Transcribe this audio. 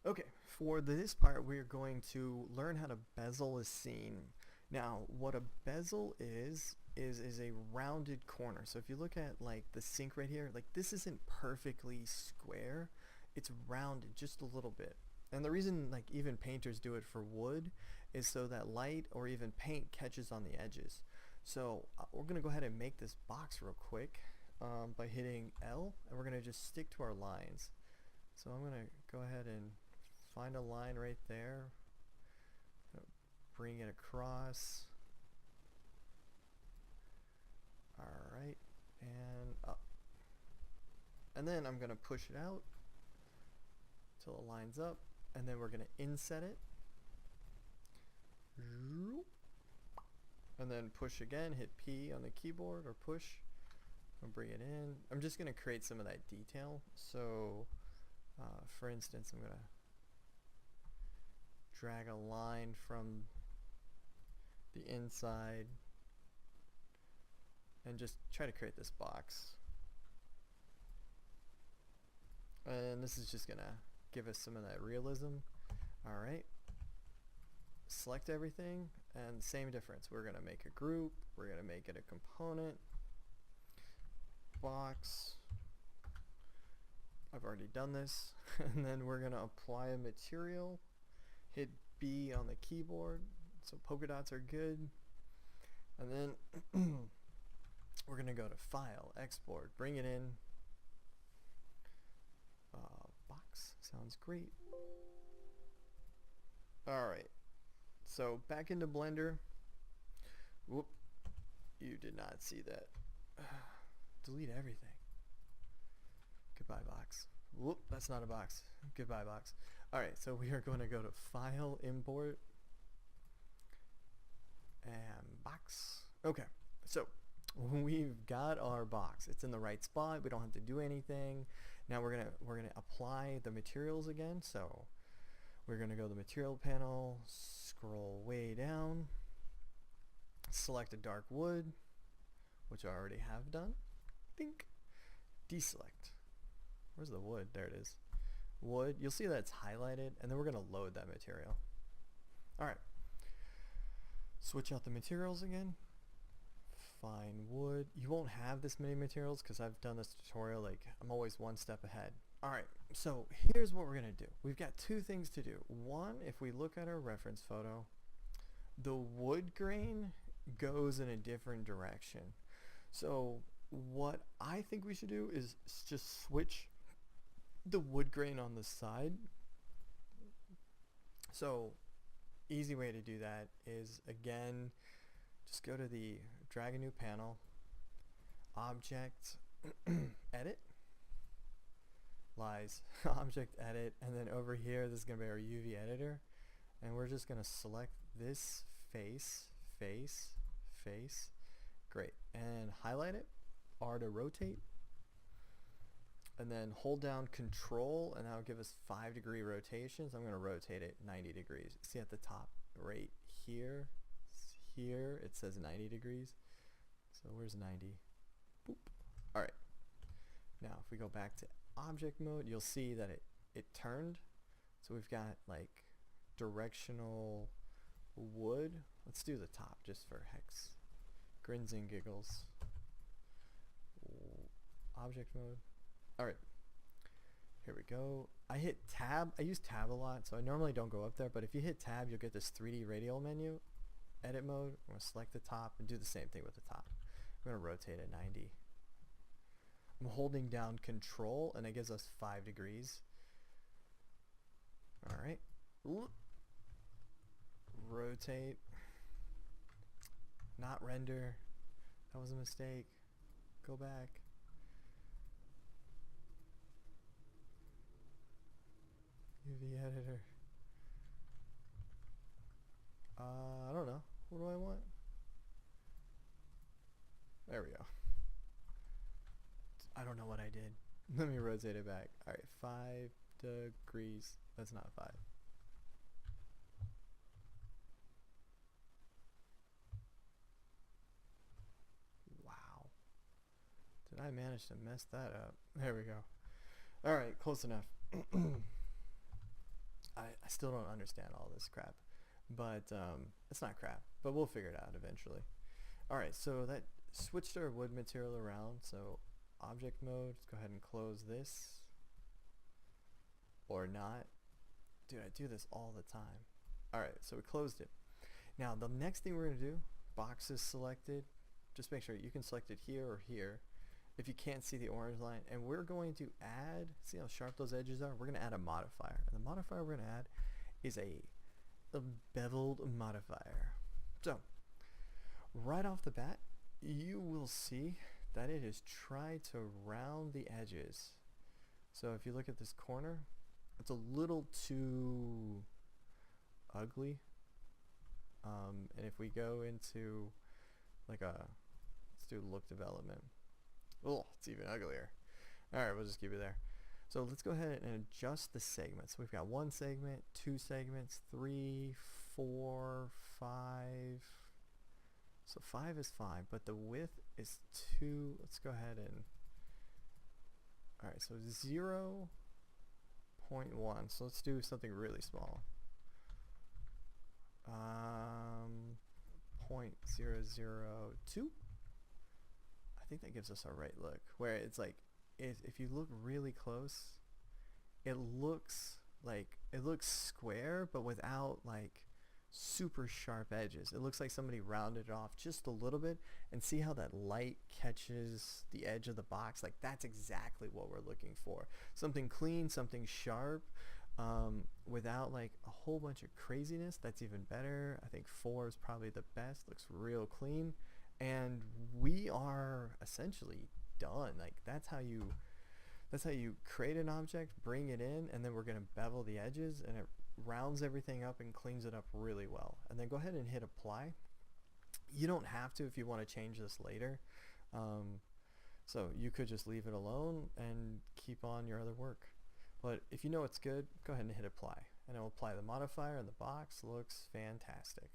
Okay, for this part, we're going to learn how to bezel a scene. Now, what a bezel is a rounded corner. So if you look at like the sink right here, like this isn't perfectly square. It's rounded just a little bit. And the reason like even painters do it for wood is so that light or even paint catches on the edges. So we're gonna go ahead and make this box real quick by hitting L, and we're gonna just stick to our lines. So I'm gonna go ahead and find a line right there, bring it across. Alright, and up. And then I'm gonna push it out till it lines up, and then we're gonna inset it. And then push again, hit P on the keyboard or push, and bring it in. I'm just gonna create some of that detail. So for instance, I'm gonna drag a line from the inside and just try to create this box. And this is just gonna give us some of that realism. Alright, select everything, and same difference. We're gonna make a group, we're gonna make it a component, box. I've already done this. And then we're gonna apply a material, hit B on the keyboard, so polka dots are good. And then we're gonna go to File, Export, bring it in. Box sounds great. Alright, so back into Blender. Whoop, you did not see that. Delete everything. Goodbye, box. Whoop, that's not a box. Goodbye, box. Alright, so we are going to go to File, Import, and Box. Okay, so we've got our box. It's in the right spot. We don't have to do anything. Now we're gonna apply the materials again. So we're gonna go to the material panel, scroll way down, select a dark wood, which I already have done. Think. Deselect. Where's the wood? There it is. Wood. You'll see that it's highlighted, and then we're gonna load that material. All right. Switch out the materials again. Find wood. You won't have this many materials because I've done this tutorial, like I'm always one step ahead. Alright, so here's what we're gonna do. We've got two things to do. One, if we look at our reference photo, the wood grain goes in a different direction. So what I think we should do is just switch the wood grain on the side. So easy way to do that is, again, just go to the drag a new panel, object, edit, lies, object edit, and then over here this is going to be our UV editor, and we're just going to select this face, great, and highlight it, R to rotate, and then hold down Control, and that'll give us 5-degree rotations. I'm going to rotate it 90 degrees. See at the top right here, it says 90 degrees. So where's 90? Boop. Alright. Now if we go back to object mode, you'll see that it turned. So we've got like directional wood. Let's do the top just for hex. Grins and giggles. Object mode. Alright. Here we go. I hit tab. I use tab a lot, so I normally don't go up there, but if you hit tab, you'll get this 3D radial menu. Edit mode. I'm going to select the top and do the same thing with the top. I'm going to rotate it 90. I'm holding down Control, and it gives us 5 degrees. Alright. Rotate. Not render. That was a mistake. Go back. UV editor. I don't know. What do I want? There we go. I don't know what I did. Let me rotate it back. Alright, 5 degrees. That's not 5. Wow. Did I manage to mess that up? There we go. Alright, close enough. still don't understand all this crap, but it's not crap, but we'll figure it out eventually. All right, so that switched our wood material around. So object mode, let's go ahead and close this, or not. Dude, I do this all the time. All right, so we closed it. Now the next thing we're gonna do, box is selected. Just make sure you can select it here or here if you can't see the orange line. And we're going to add, see how sharp those edges are? We're gonna add a modifier. And the modifier we're gonna add is a beveled modifier. So right off the bat, you will see that it has tried to round the edges. So if you look at this corner, it's a little too ugly. And if we go into like let's do look development. Oh, it's even uglier. All right, we'll just keep it there. So let's go ahead and adjust the segments. We've got 1 segment, 2 segments, 3, 4, 5. So 5 is fine, but the width is 2. Let's go ahead and, all right, so 0.1. So let's do something really small. 0.002. I think that gives us a right look, where it's like, if you look really close, it looks square, but without like super sharp edges. It looks like somebody rounded it off just a little bit, and see how that light catches the edge of the box? Like, that's exactly what we're looking for. Something clean, something sharp, without like a whole bunch of craziness. That's even better. I think 4 is probably the best. Looks real clean, and we are essentially done. Like, that's how you create an object, bring it in, and then we're going to bevel the edges, and it rounds everything up and cleans it up really well. And then go ahead and hit apply. You don't have to if you want to change this later. So you could just leave it alone and keep on your other work. But if you know it's good, go ahead and hit apply. And it will apply the modifier, and the box looks fantastic.